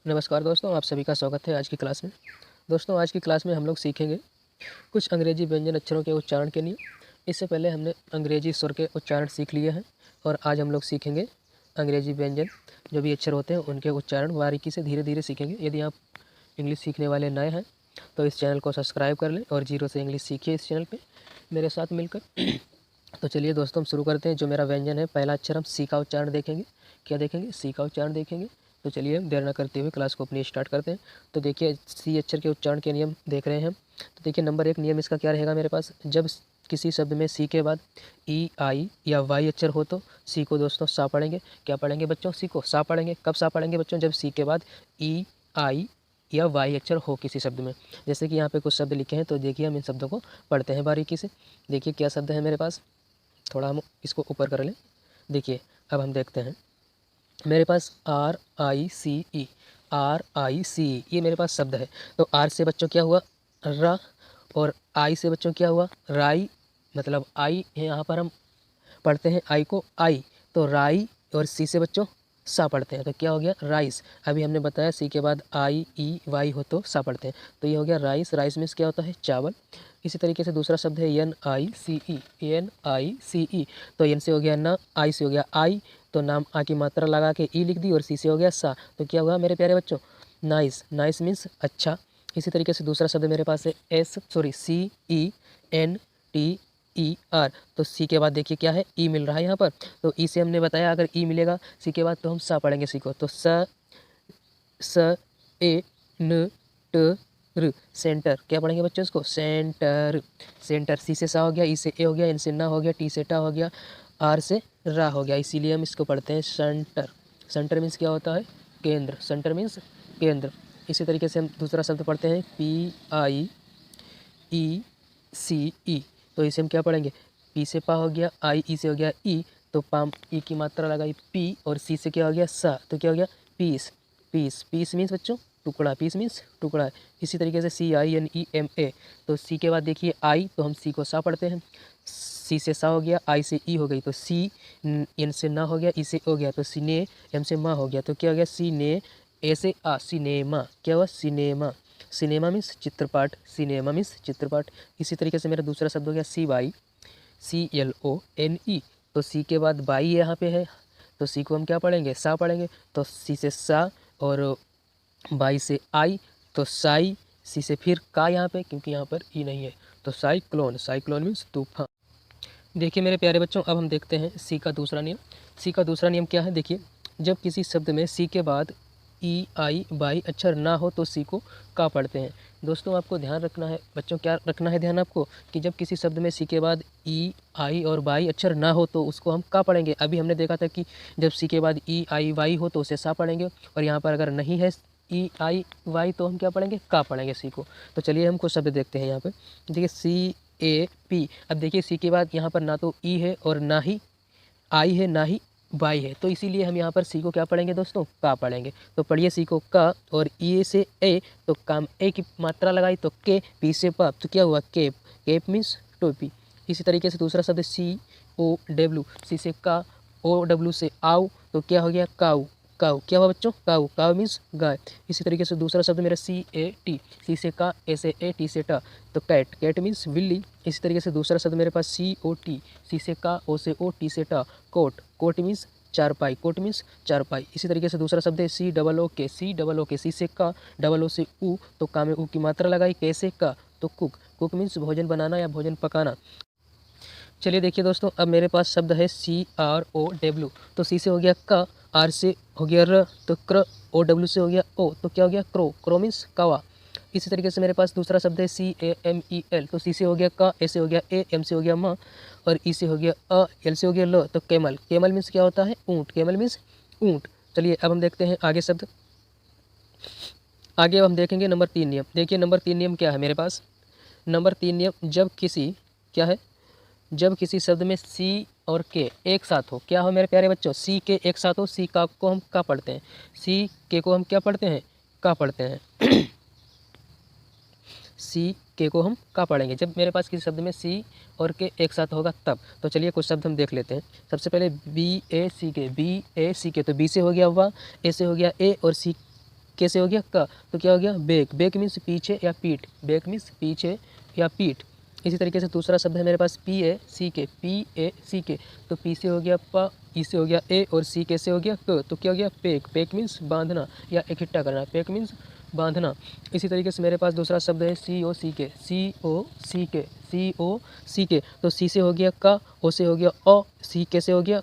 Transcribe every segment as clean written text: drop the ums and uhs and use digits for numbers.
नमस्कार दोस्तों, आप सभी का स्वागत है आज की क्लास में। दोस्तों, आज की क्लास में हम लोग सीखेंगे कुछ अंग्रेजी व्यंजन अक्षरों के उच्चारण के लिए। इससे पहले हमने अंग्रेजी स्वर के उच्चारण सीख लिए हैं और आज हम लोग सीखेंगे अंग्रेजी व्यंजन जो भी अक्षर होते हैं उनके उच्चारण बारीकी से धीरे धीरे सीखेंगे। यदि आप इंग्लिश सीखने वाले नए हैं तो इस चैनल को सब्सक्राइब कर लें और जीरो से इंग्लिश सीखिए इस चैनल पर मेरे साथ मिलकर। तो चलिए दोस्तों, हम शुरू करते हैं। जो मेरा व्यंजन है, पहला अक्षर हम सी का उच्चारण देखेंगे। क्या देखेंगे? सी का उच्चारण देखेंगे। तो चलिए हम देर न करते हुए क्लास को अपनी स्टार्ट करते हैं। तो देखिए, सी अक्षर के उच्चारण के नियम देख रहे हैं हम। तो देखिए, नंबर 1 नियम इसका क्या रहेगा मेरे पास, जब किसी शब्द में सी के बाद ई, आई या वाई अक्षर हो तो सी को दोस्तों सा पढ़ेंगे। क्या पढ़ेंगे बच्चों? सी को सा पढ़ेंगे। कब सा पढ़ेंगे बच्चों? जब सी के बाद ई, आई या वाई अक्षर हो किसी शब्द में। जैसे कि यहाँ पे कुछ शब्द लिखे हैं, तो देखिए हम इन शब्दों को पढ़ते हैं बारीकी से। देखिए क्या शब्द है मेरे पास, थोड़ा हम इसको ऊपर कर लें। देखिए, अब हम देखते हैं। मेरे पास RICE, RICE ये मेरे पास शब्द है। तो आर से बच्चों क्या हुआ? र, और आई से बच्चों क्या हुआ? राई। मतलब आई है, यहाँ पर हम पढ़ते हैं आई को आई, तो राई। और सी से बच्चों सा पढ़ते हैं, तो क्या हो गया? राइस। अभी हमने बताया सी के बाद IEY हो तो सा पढ़ते हैं, तो ये हो गया राइस। राइस मीन्स क्या होता है? चावल। इसी तरीके से दूसरा शब्द है NICE, NICE। तो एन से हो गया ना, आई से हो गया आई, तो नाम आ की मात्रा लगा के ई लिख दी, और सी से हो गया सा, तो क्या हुआ मेरे प्यारे बच्चों? नाइस। नाइस मीन्स अच्छा। इसी तरीके से दूसरा शब्द मेरे पास है CENTER। तो सी के बाद देखिए क्या है? ई मिल रहा है यहाँ पर। तो ई से हमने बताया अगर ई मिलेगा सी के बाद तो हम सा पढ़ेंगे सी को। तो SENTER। सेंटर। क्या पढ़ेंगे बच्चों इसको? सेंटर। सेंटर। सी से सा हो गया, ई से ए हो गया, एन से ना हो गया, टी से टा हो गया, आर से रा हो गया, इसीलिए हम इसको पढ़ते हैं सेंटर। सेंटर मीन्स क्या होता है? केंद्र। सेंटर मीन्स केंद्र। इसी तरीके से हम दूसरा शब्द पढ़ते हैं PIECE। तो इसे हम क्या पढ़ेंगे? पी से पा हो गया, आई ई से हो गया ई, तो पाम ई की मात्रा लगाई पी, और सी से क्या हो गया? सा, तो क्या हो गया? पीस। पीस। पीस मीन्स बच्चों टुकड़ा। पीस मीन्स टुकड़ा। इसी तरीके से CINEMA। तो सी के बाद देखिए आई, तो हम सी को सा पढ़ते हैं। सी से सा हो गया, आई से ई हो गई, तो सी। एन से ना हो गया, ई से हो गया, तो सिने। एम से माँ हो गया, तो क्या हो गया? सीने। ए से आ, सिनेमा। क्या हुआ? सिनेमा। सिनेमा मीन्स चित्रपट। सिनेमा मीन्स चित्रपट। इसी तरीके से मेरा दूसरा शब्द हो गया CYCLONE। तो सी के बाद बाई यहाँ पे है, तो सी को हम क्या पढ़ेंगे? सा पढ़ेंगे। तो सी से सा, और बाई से आई, तो साई। सी से फिर का यहाँ पे, क्योंकि यहाँ पर ई नहीं है, तो साइक्लोन। साइक्लोन मीन्स तूफान। देखिए मेरे प्यारे बच्चों, अब हम देखते हैं सी का दूसरा नियम। सी का दूसरा नियम क्या है? देखिए, जब किसी शब्द में सी के बाद ई, आई, बाई अक्षर ना हो तो सी को का पढ़ते हैं। दोस्तों, आपको ध्यान रखना है बच्चों, क्या रखना है ध्यान आपको, कि जब किसी शब्द में सी के बाद ई, आई और बाई अक्षर ना हो तो उसको हम का पढ़ेंगे। अभी हमने देखा था कि जब सी के बाद ई, आई, वाई हो तो उसे सा पढ़ेंगे, और यहाँ पर अगर नहीं है ई, आई, वाई तो हम क्या पढ़ेंगे? का पढ़ेंगे सी को। तो चलिए हम कुछ शब्द देखते हैं यहाँ पे। देखिए CAP। अब देखिए सी के बाद यहाँ पर ना तो ई है और ना ही आई है, ना ही वाई है, तो इसीलिए हम यहाँ पर सी को क्या पढ़ेंगे दोस्तों? का पढ़ेंगे। तो पढ़िए सी को का, और ई से ए, तो काम ए की मात्रा लगाई तो के, पी से प, तो क्या हुआ? केप। केप मीन्स टोपी। इसी तरीके से दूसरा शब्द COW। सी से का, OW से आउ, तो क्या हो गया? काऊ। काऊ। क्या हुआ बच्चों? काऊ। काऊ मीन्स गाय। इसी तरीके से दूसरा शब्द मेरा CAT। सी से का, ए से ए, टी से टा, तो कैट। कैट मीन्स बिल्ली। इसी तरीके से दूसरा शब्द मेरे पास COT। सी से का, ओ से ओ, टी से टा, कोट। कोट मीन्स चारपाई। कोट मीन्स चारपाई। इसी तरीके से दूसरा शब्द है COOK। COOK। सी से का, डबल ओ से ऊ, तो का में ऊ की मात्रा लगाई, कैसे का, तो कुक। कुक मीन्स भोजन बनाना या भोजन पकाना। चलिए देखिए दोस्तों, अब मेरे पास शब्द है CROW। तो सी से हो गया का, आर से हो गया र, तो क्र। OW से हो गया ओ, तो क्या हो गया? क्रो। क्रो मीन्स कौवा। इसी तरीके से मेरे पास दूसरा शब्द है CAMEL। तो सी से हो गया का, ए से हो गया ए, एम से हो गया म, और ई से हो गया अ, एल से हो गया ल, तो कैमल। कैमल मीन्स क्या होता है? ऊँट। कैमल मीन्स ऊँट। चलिए अब हम देखते हैं आगे शब्द। आगे अब हम देखेंगे नंबर 3 नियम। देखिए नंबर 3 नियम क्या है मेरे पास। नंबर 3 नियम, जब किसी क्या है, जब किसी शब्द में सी और के एक साथ हो, क्या हो मेरे प्यारे बच्चों? सी के एक साथ हो, सी का को हम का पढ़ते हैं, सी के को हम क्या पढ़ते हैं? का पढ़ते हैं। सी के को हम का पढ़ेंगे जब मेरे पास किसी शब्द में सी और के एक साथ होगा तब। तो चलिए कुछ शब्द हम देख लेते हैं। सबसे पहले BACK। BACK, तो बी से हो गया वाह, ए से हो गया ए, और सी कैसे हो गया क, तो क्या हो गया बैक, बैक मीन्स पीछे या पीठ, बैक मीन्स पीछे या पीठ। इसी तरीके से दूसरा शब्द है मेरे पास पी ए सी के, पी ए सी के, तो पी से हो गया प, ई से हो गया ए और सी के से हो गया क, तो क्या हो गया पैक, पैक मीन्स बांधना या इकट्ठा करना, पैक मीन्स बांधना। इसी तरीके से मेरे पास दूसरा शब्द है सी ओ सी के, सी ओ सी के, सी ओ सी के, तो सी से हो गया का, ओ से हो गया ओ, सी के से हो गया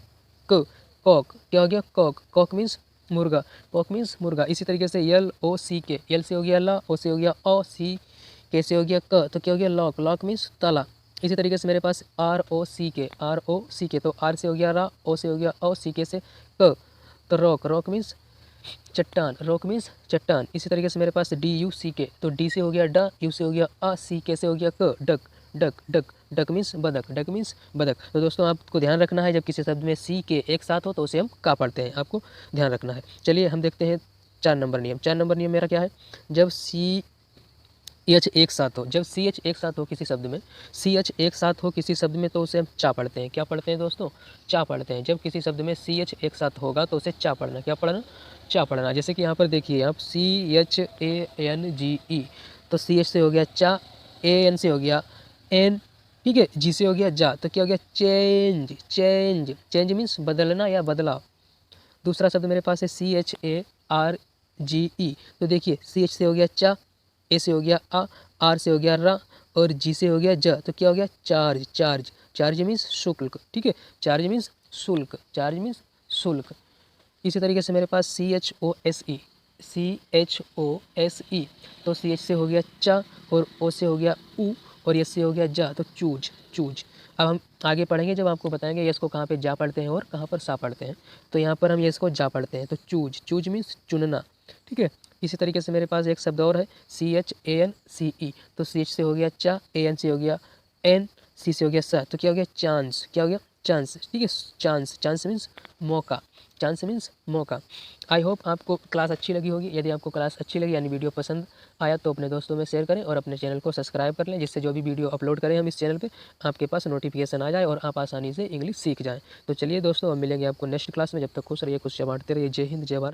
क, कॉक, क्या हो गया कॉक, कॉक मीन्स मुर्गा, कॉक मीन्स मुर्गा। इसी तरीके से यल ओ सी के, यल से हो गया ला, ओ से हो गया ओ, सी कैसे हो गया क, तो क्या हो गया लॉक, लॉक मीन्स ताला। इसी तरीके से मेरे पास आर ओ सी के, आर ओ सी के, तो आर से हो गया रा, ओ से हो गया ओ, सी के से क, तो रॉक, रॉक मीन्स चट्टान, रॉक मीन्स चट्टान। इसी तरीके से मेरे पास डी यू सी के, तो डी से हो गया डा, यू से हो गया आ, सी के से हो गया क, duck, duck, duck, duck means बदक, डक मीन्स बदक। तो दोस्तों आपको ध्यान रखना है जब किसी शब्द में सी के एक साथ हो तो उसे हम का पढ़ते हैं, आपको ध्यान रखना है। चलिए हम देखते हैं 4 नंबर नियम। 4 नंबर नियम मेरा क्या है, जब सी एच एक साथ हो, जब सी एच एक साथ हो किसी शब्द में, सी एच एक साथ हो किसी शब्द में तो उसे हम चा पढ़ते हैं। क्या पढ़ते हैं दोस्तों, चा पढ़ते हैं। जब किसी शब्द में सी एच एक साथ होगा तो उसे चा पढ़ना, क्या पढ़ना, चा पढ़ना। जैसे कि यहाँ पर देखिए आप C H A N G ई, तो सी एच से हो गया चा, ए एन से हो गया एन, ठीक है, जी से हो गया जा, तो क्या हो गया चेंज, चेंज, चेंज मीन्स बदलना या बदलाव। दूसरा शब्द मेरे पास है C H A R G ई, तो देखिए सी एच से हो गया चा, ए से हो गया आ, आर से हो गया रा और जी से हो गया ज, तो क्या हो गया चार्ज, चार्ज, चार्ज मीन्स शुल्क, ठीक है, चार्ज मीन्स शुल्क, चार्ज मीन्स शुल्क। इसी तरीके से मेरे पास C H O S E, C H O S E, तो सी एच से हो गया चा और ओ से हो गया ऊ और एस से हो गया जा, तो चूज, चूज। अब हम आगे पढ़ेंगे जब आपको बताएंगे यस को कहाँ पे जा पढ़ते हैं और कहाँ पर सा पढ़ते हैं। तो यहाँ पर हम यस को जा पढ़ते हैं, तो चूज, चूज मीन्स चुनना, ठीक है। इसी तरीके से मेरे पास एक शब्द और है C H A N C ई, तो सी एच से हो गया चा, ए एन से हो गया एन, सी से हो गया सा, तो क्या हो गया चांस, क्या हो गया चांस, ठीक है, चांस, चांस मीन्स मौका, चांस मीन्स मौका। आई होप आपको क्लास अच्छी लगी होगी। यदि आपको क्लास अच्छी लगी यानी वीडियो पसंद आया तो अपने दोस्तों में शेयर करें और अपने चैनल को सब्सक्राइब कर लें, जिससे जो भी वीडियो अपलोड करें हम इस चैनल पे आपके पास नोटिफिकेशन आ जाए और आप आसानी से इंग्लिश सीख जाएं। तो चलिए दोस्तों, अब मिलेंगे आपको नेक्स्ट क्लास में। जब तक खुश रहिए, खुश बांटते रहिए। जय हिंद, जय भारत।